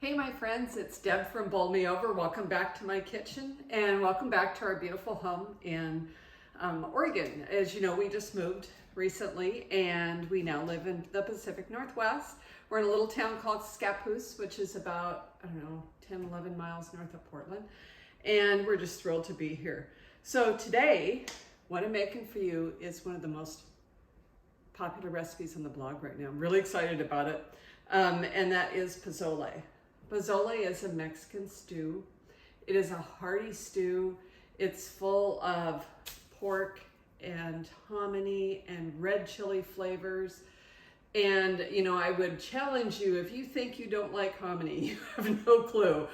Hey my friends, it's Deb from Bowl Me Over. Welcome back to my kitchen and welcome back to our beautiful home in Oregon. As you know, we just moved recently and we now live in the Pacific Northwest. We're in a little town called Scappoose, which is about, 10, 11 miles north of Portland. And we're just thrilled to be here. So today, what I'm making for you is one of the most popular recipes on the blog right now. I'm really excited about it. And that is pozole. Pozole is a Mexican stew. It is a hearty stew. It's full of pork and hominy and red chili flavors. And, I would challenge you, if you think you don't like hominy, you have no clue,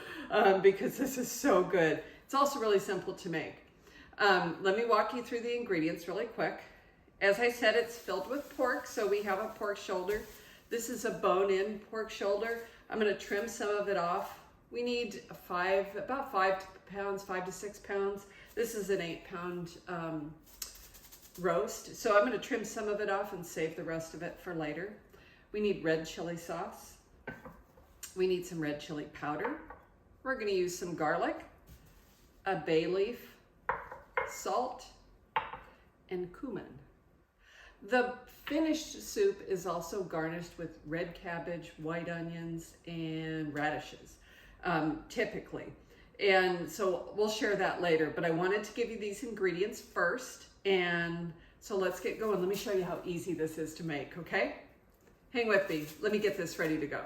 because this is so good. It's also really simple to make. Let me walk you through the ingredients really quick. As I said, it's filled with pork, so we have a pork shoulder. This is a bone-in pork shoulder. I'm going to trim some of it off. We need about 5 to 6 pounds. This is an 8-pound roast. So I'm going to trim some of it off and save the rest of it for later. We need red chili sauce. We need some red chili powder. We're going to use some garlic, a bay leaf, salt, and cumin. The finished soup is also garnished with red cabbage, white onions, and radishes, typically. And so we'll share that later, but I wanted to give you these ingredients first. And so let's get going. Let me show you how easy this is to make, okay? Hang with me. Let me get this ready to go.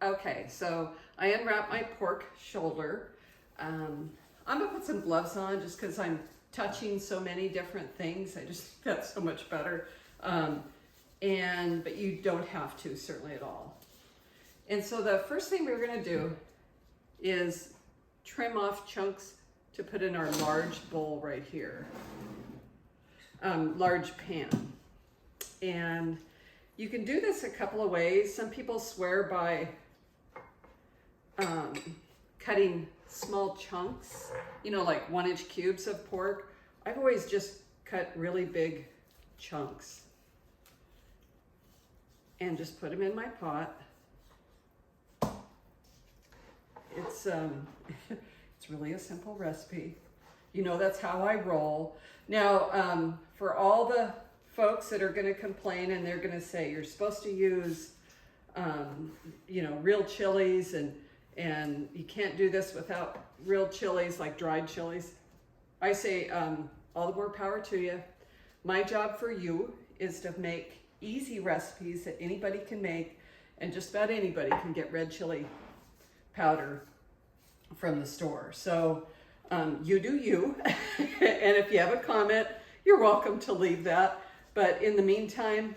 Okay, so I unwrapped my pork shoulder. I'm gonna put some gloves on just because I'm touching so many different things. I just think that's so much better. But you don't have to, certainly at all. And so the first thing we're gonna do is trim off chunks to put in our large bowl right here, large pan. And you can do this a couple of ways. Some people swear by cutting small chunks, like 1-inch cubes of pork. I've always just cut really big chunks and just put them in my pot. It's it's really a simple recipe. That's how I roll. Now, for all the folks that are going to complain and they're going to say you're supposed to use real chilies and you can't do this without real chilies, like dried chilies. I say, all the more power to you. My job for you is to make easy recipes that anybody can make, and just about anybody can get red chili powder from the store. So you do you, and if you have a comment, you're welcome to leave that. But in the meantime,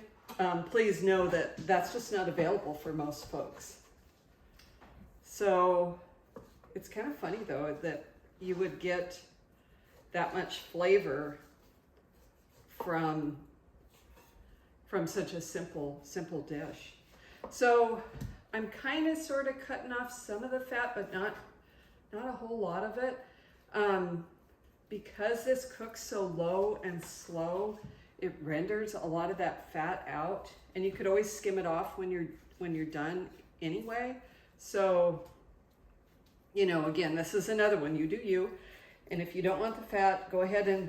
please know that that's just not available for most folks. So it's kind of funny though that you would get that much flavor from such a simple dish. So I'm kind of sort of cutting off some of the fat, but not a whole lot of it. Because this cooks so low and slow, it renders a lot of that fat out, and you could always skim it off when you're done anyway. So, again, this is another one. You do you. And if you don't want the fat, go ahead and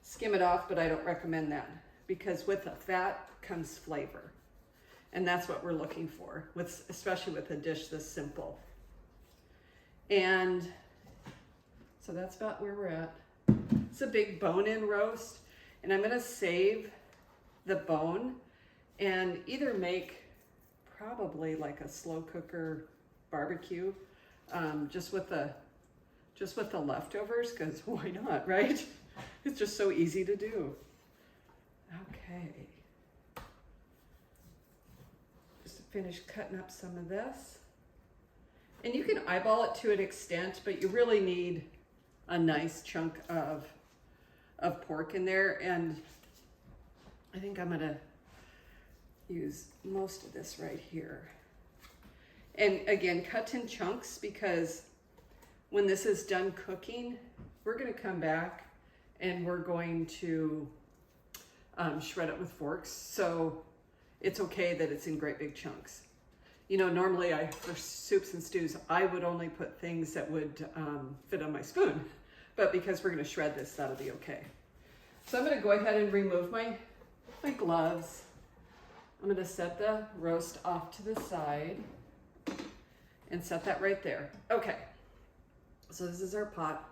skim it off, but I don't recommend that because with the fat comes flavor. And that's what we're looking for, especially with a dish this simple. And so that's about where we're at. It's a big bone-in roast, and I'm gonna save the bone and either make probably like a slow cooker barbecue, just with the leftovers, because why not, right? It's just so easy to do. Okay. Just finish cutting up some of this. And you can eyeball it to an extent, but you really need a nice chunk of pork in there. And I think I'm gonna use most of this right here. And again, cut in chunks because when this is done cooking, we're gonna come back and we're going to shred it with forks. So it's okay that it's in great big chunks. You know, normally for soups and stews, I would only put things that would fit on my spoon. But because we're gonna shred this, that'll be okay. So I'm gonna go ahead and remove my gloves. I'm gonna set the roast off to the side and set that right there. Okay, so this is our pot.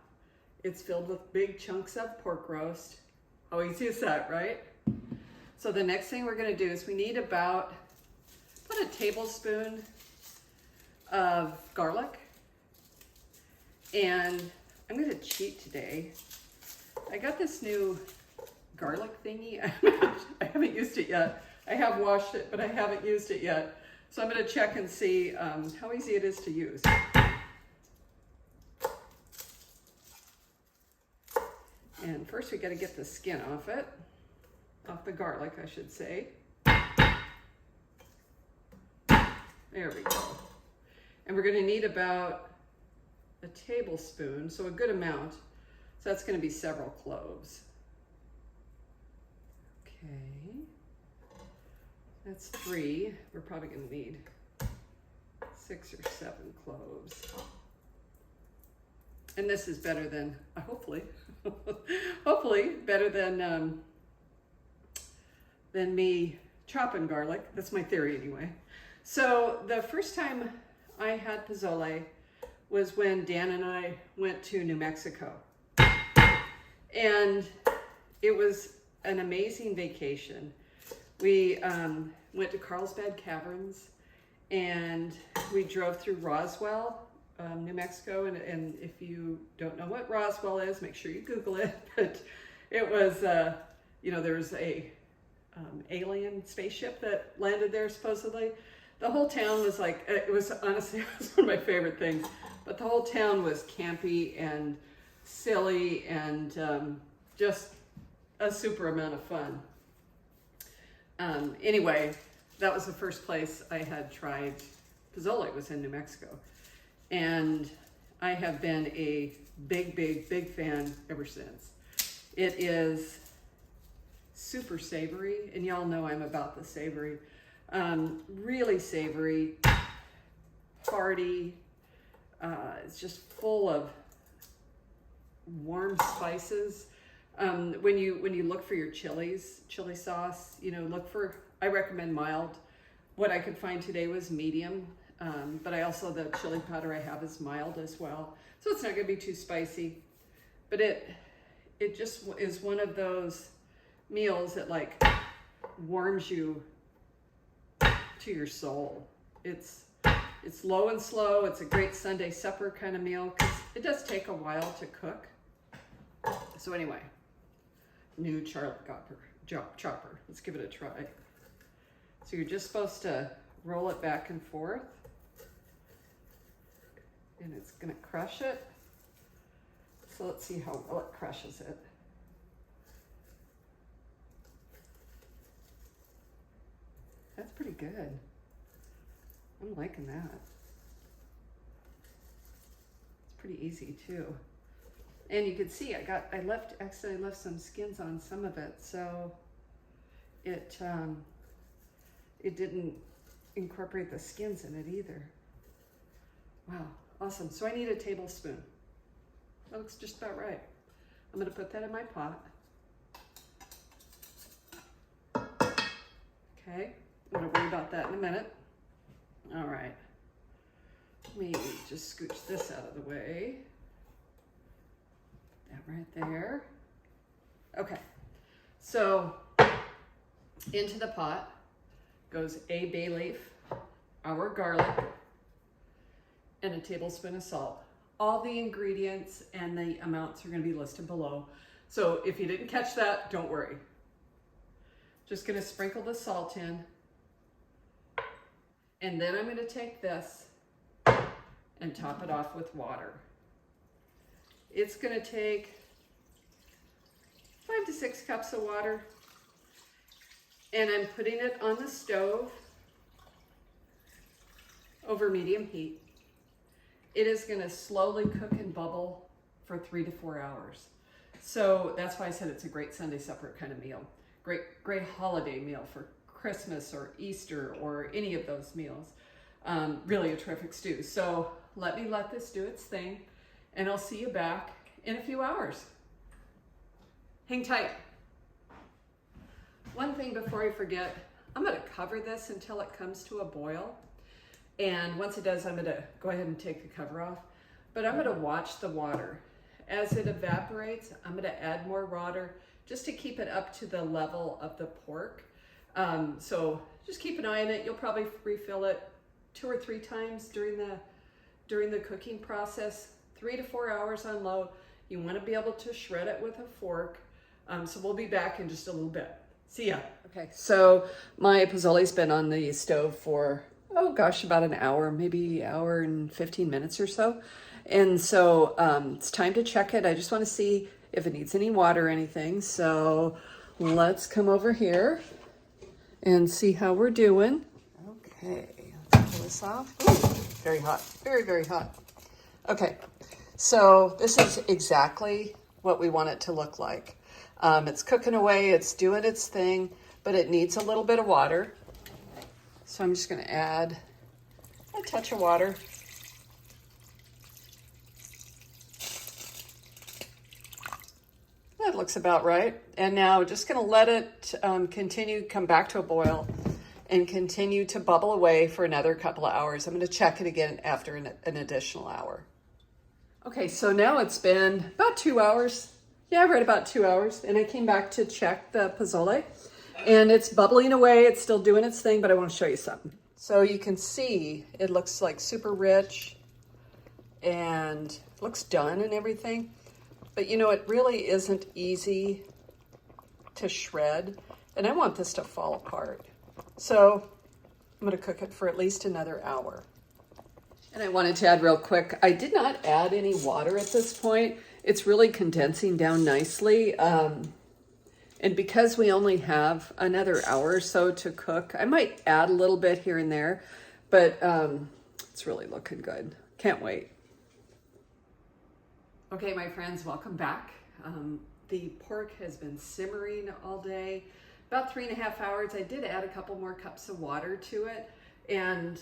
It's filled with big chunks of pork roast. How easy is that, right? So the next thing we're gonna do is we need about a tablespoon of garlic. And I'm gonna cheat today. I got this new garlic thingy. I haven't used it yet. I have washed it, but I haven't used it yet. So I'm gonna check and see how easy it is to use. And first we gotta get the skin off it, off the garlic, I should say. There we go. And we're gonna need about a tablespoon, so a good amount. So that's gonna be several cloves. Okay, that's 3. We're probably gonna need 6 or 7 cloves. And this is better than, hopefully, hopefully better than me chopping garlic. That's my theory anyway. So the first time I had pozole was when Dan and I went to New Mexico. And it was an amazing vacation. We went to Carlsbad Caverns and we drove through Roswell, New Mexico. And if you don't know what Roswell is, make sure you Google it. But it was, you know, there was a alien spaceship that landed there supposedly. The whole town was like, it was honestly, it was one of my favorite things, but the whole town was campy and silly and just a super amount of fun. Anyway, that was the first place I had tried pozole, was in New Mexico. And I have been a big fan ever since. It is super savory, and y'all know I'm about the savory. Really savory, hearty. It's just full of warm spices. When you look for your chili sauce, you know, look for, I recommend mild. What I could find today was medium, but I also, the chili powder I have is mild as well. So it's not gonna be too spicy, but it just is one of those meals that like warms you to your soul. It's low and slow. It's a great Sunday supper kind of meal because it does take a while to cook. So anyway, new Charlotte chopper. Let's give it a try. So you're just supposed to roll it back and forth, and it's gonna crush it. So let's see how well it crushes it. That's pretty good. I'm liking that. It's pretty easy too. And you can see I accidentally left some skins on some of it, so it didn't incorporate the skins in it either. Wow, awesome. So I need a tablespoon. That looks just about right. I'm gonna put that in my pot. Okay. I'm gonna worry about that in a minute. All right. Let me just scooch this out of the way. That right there. Okay. So into the pot goes a bay leaf, our garlic, and a tablespoon of salt. All the ingredients and the amounts are gonna be listed below. So if you didn't catch that, don't worry. Just gonna sprinkle the salt in. And then I'm gonna take this and top it off with water. It's gonna take 5 to 6 cups of water. And I'm putting it on the stove over medium heat. It is gonna slowly cook and bubble for 3 to 4 hours. So that's why I said it's a great Sunday supper kind of meal. Great holiday meal for Christmas or Easter or any of those meals. Really a terrific stew. So let me let this do its thing, and I'll see you back in a few hours. Hang tight. One thing before I forget, I'm gonna cover this until it comes to a boil. And once it does, I'm gonna go ahead and take the cover off. But I'm gonna watch the water. As it evaporates, I'm gonna add more water just to keep it up to the level of the pork. So just keep an eye on it. You'll probably refill it 2 or 3 times during the cooking process. 3 to 4 hours on low. You wanna be able to shred it with a fork. So we'll be back in just a little bit. See ya. Okay, so my pozzole's been on the stove for, oh gosh, about an hour, maybe hour and 15 minutes or so. And so it's time to check it. I just want to see if it needs any water or anything. So let's come over here and see how we're doing. Okay, let's pull this off. Ooh, very hot, very hot. Okay, so this is exactly what we want it to look like. It's cooking away, it's doing its thing, but it needs a little bit of water. So I'm just gonna add a touch of water. That looks about right. And now just gonna let it come back to a boil and continue to bubble away for another couple of hours. I'm gonna check it again after an additional hour. Okay, so now it's been about 2 hours. Yeah, right about 2 hours. And I came back to check the pozole and it's bubbling away. It's still doing its thing, but I want to show you something. So you can see it looks like super rich and looks done and everything. But you know, it really isn't easy to shred. And I want this to fall apart. So I'm going to cook it for at least another hour. And I wanted to add real quick, I did not add any water at this point. It's really condensing down nicely. And because we only have another hour or so to cook, I might add a little bit here and there, but it's really looking good. Can't wait. Okay, my friends, welcome back. The pork has been simmering all day, about 3.5 hours. I did add a couple more cups of water to it, and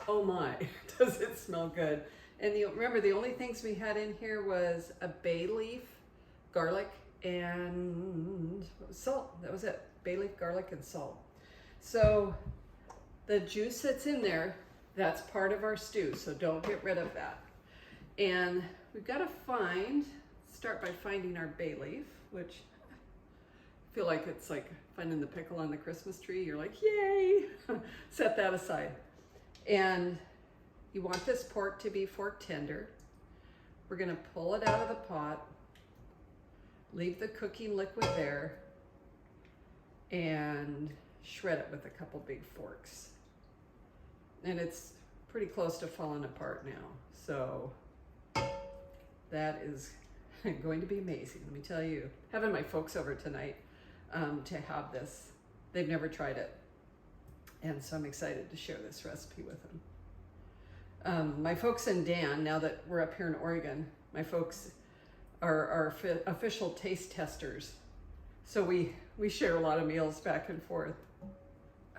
oh my, does it smell good. And remember, the only things we had in here was a bay leaf, garlic, and salt. That was it. Bay leaf, garlic, and salt. So the juice that's in there, that's part of our stew, so don't get rid of that. And we've got to start by finding our bay leaf, which I feel like it's like finding the pickle on the Christmas tree. You're like, yay! Set that aside. And you want this pork to be fork tender. We're gonna pull it out of the pot, leave the cooking liquid there, and shred it with a couple big forks. And it's pretty close to falling apart now. So that is going to be amazing. Let me tell you, having my folks over tonight to have this. They've never tried it. And so I'm excited to share this recipe with them. My folks in Dan, now that we're up here in Oregon, my folks are our official taste testers. So we share a lot of meals back and forth.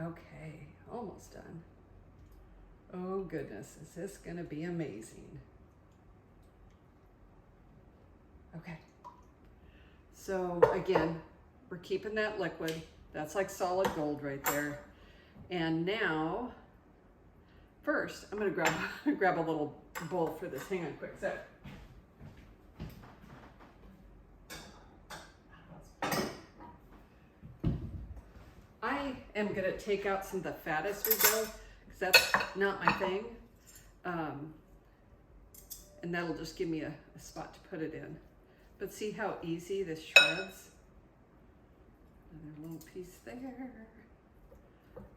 Okay, almost done. Oh goodness, is this gonna be amazing? Okay, so again, we're keeping that liquid. That's like solid gold right there. And now, first, I'm gonna grab a little bowl for this. Hang on a quick sec. I am gonna take out some of the fat as we go, because that's not my thing. And that'll just give me a spot to put it in. But see how easy this shreds? Another little piece there.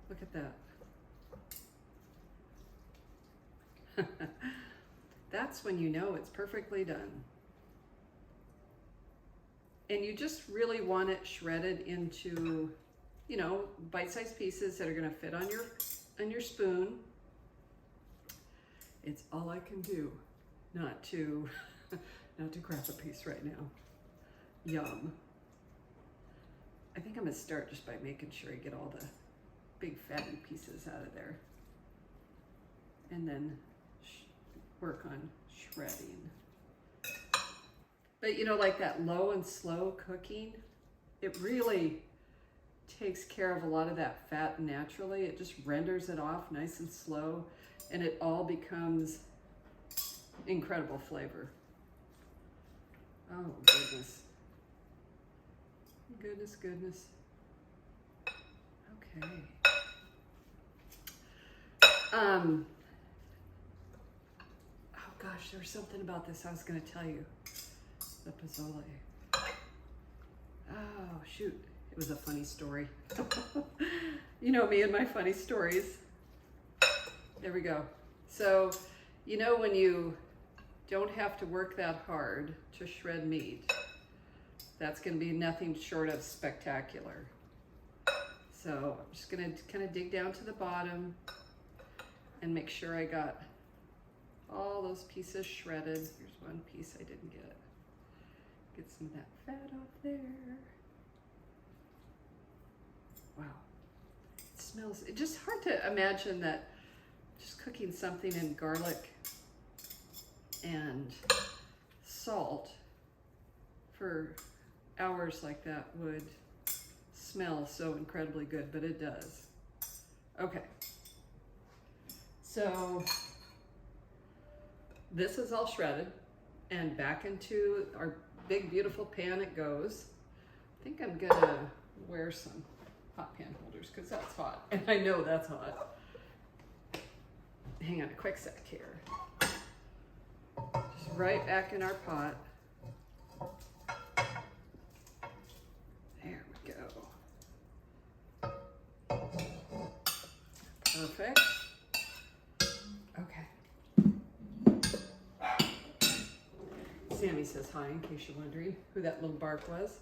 Look at that. That's when you know it's perfectly done. And you just really want it shredded into, you know, bite-sized pieces that are gonna fit on your spoon. It's all I can do not to Not to grab a piece right now. Yum. I think I'm gonna start just by making sure I get all the big fatty pieces out of there. And then work on shredding. But you know, like that low and slow cooking, it really takes care of a lot of that fat naturally. It just renders it off nice and slow, and it all becomes incredible flavor. Oh, goodness. Goodness, goodness. Okay. Oh gosh, there was something about this I was going to tell you. The pozole. Oh, shoot. It was a funny story. You know me and my funny stories. There we go. So, you know when you don't have to work that hard to shred meat, that's going to be nothing short of spectacular. So I'm just going to kind of dig down to the bottom and make sure I got all those pieces shredded. Here's one piece I didn't get. Get some of that fat off there. Wow. It smells, it's just hard to imagine that just cooking something in garlic and salt for hours like that would smell so incredibly good, but it does. Okay. So this is all shredded, and back into our big beautiful pan it goes. I think I'm gonna wear some hot pan holders because that's hot, and I know that's hot. Hang on a quick sec here. Just right back in our pot. There we go. Perfect. Sammy says hi, in case you're wondering who that little bark was.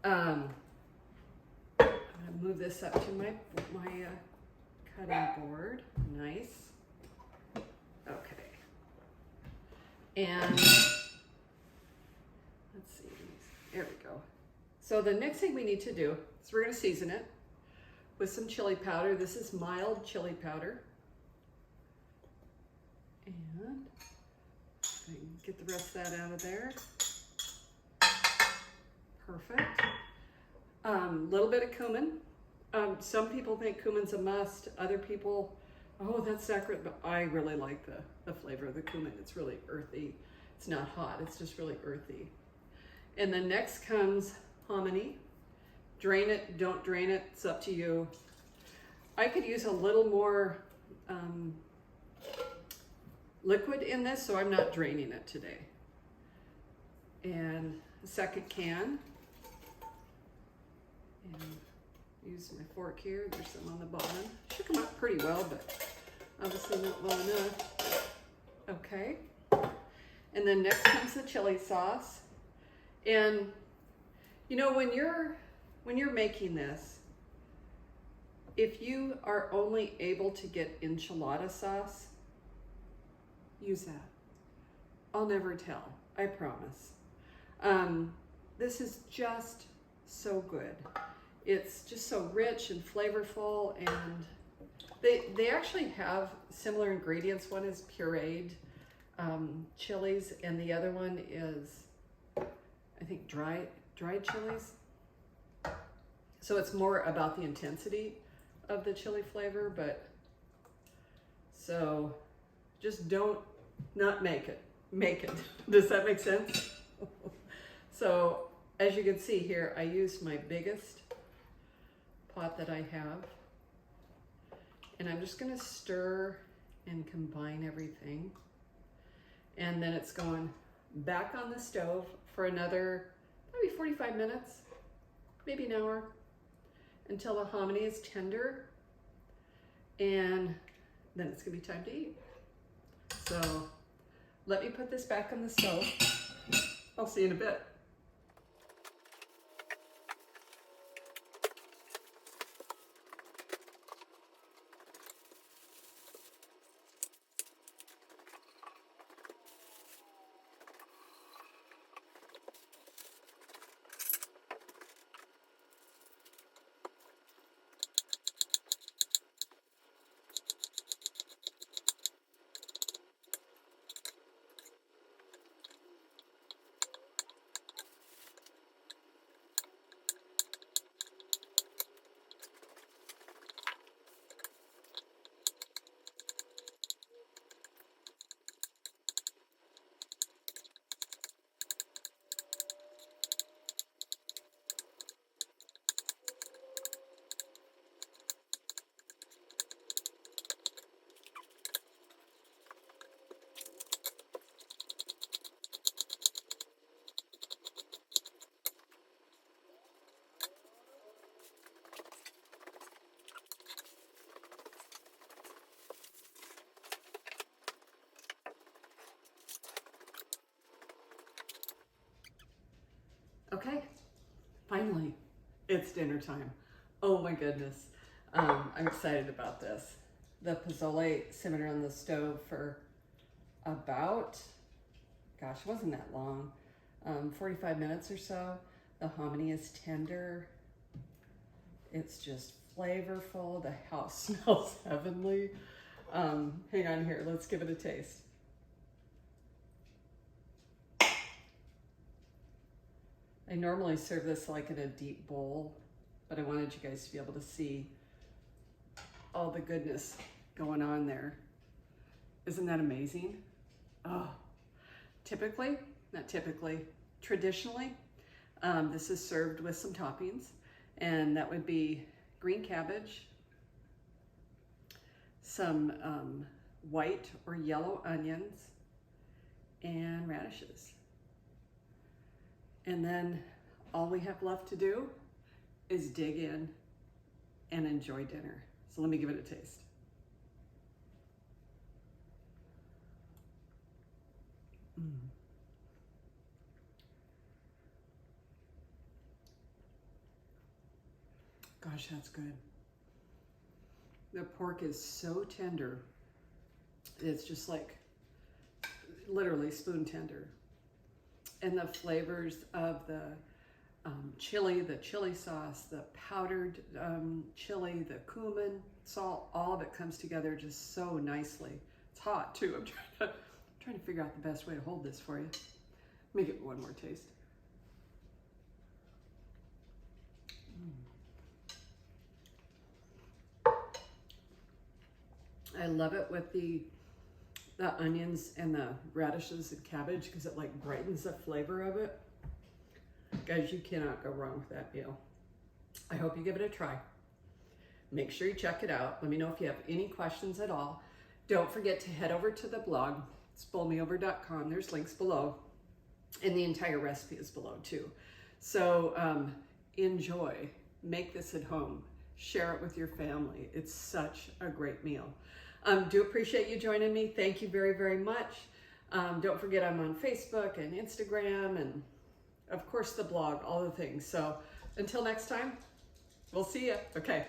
I'm gonna move this up to my cutting board. Nice. Okay. And let's see. There we go. So the next thing we need to do is we're gonna season it with some chili powder. This is mild chili powder. And get the rest of that out of there. Perfect. Little bit of cumin. Some people think cumin's a must. Other people, oh, that's sacred, but I really like the flavor of the cumin. It's really earthy. It's not hot, it's just really earthy. And then next comes hominy. Drain it, don't drain it, it's up to you. I could use a little more liquid in this, so I'm not draining it today. And a second can. And use my fork here. There's some on the bottom. Shook them up pretty well, but obviously not well enough. Okay. And then next comes the chili sauce. And you know, when you're making this, if you are only able to get enchilada sauce, use that. I'll never tell, I promise. This is just so good. It's just so rich and flavorful, and they actually have similar ingredients. One is pureed chilies, and the other one is, I think, dried chilies. So it's more about the intensity of the chili flavor, but so just not make it. Make it. Does that make sense? So as you can see here, I used my biggest pot that I have. And I'm just gonna stir and combine everything. And then it's going back on the stove for another maybe 45 minutes, maybe an hour, until the hominy is tender. And then it's gonna be time to eat. So let me put this back on the stove. I'll see you in a bit. Okay, finally, it's dinner time. Oh my goodness. I'm excited about this. The pozole simmered on the stove for about, gosh, it wasn't that long, 45 minutes or so. The hominy is tender. It's just flavorful. The house smells heavenly. Hang on here, let's give it a taste. I normally serve this like in a deep bowl, but I wanted you guys to be able to see all the goodness going on there. Isn't that amazing? Oh, traditionally, this is served with some toppings, and that would be green cabbage, some white or yellow onions, and radishes. And then all we have left to do is dig in and enjoy dinner. So let me give it a taste. Gosh, that's good. The pork is so tender. It's just like literally spoon tender. And the flavors of the chili, the chili sauce, the powdered chili, the cumin, salt, all of it comes together just so nicely. It's hot too. I'm trying to figure out the best way to hold this for you. Let me give it one more taste. I love it with the onions and the radishes and cabbage because it like brightens the flavor of it. Guys, you cannot go wrong with that meal. I hope you give it a try. Make sure you check it out. Let me know if you have any questions at all. Don't forget to head over to the blog. It's bowlmeover.com. There's links below, and the entire recipe is below too. So enjoy. Make this at home. Share it with your family. It's such a great meal. Do appreciate you joining me. Thank you very, very much. Don't forget I'm on Facebook and Instagram and of course the blog, all the things. So until next time, we'll see you. Okay,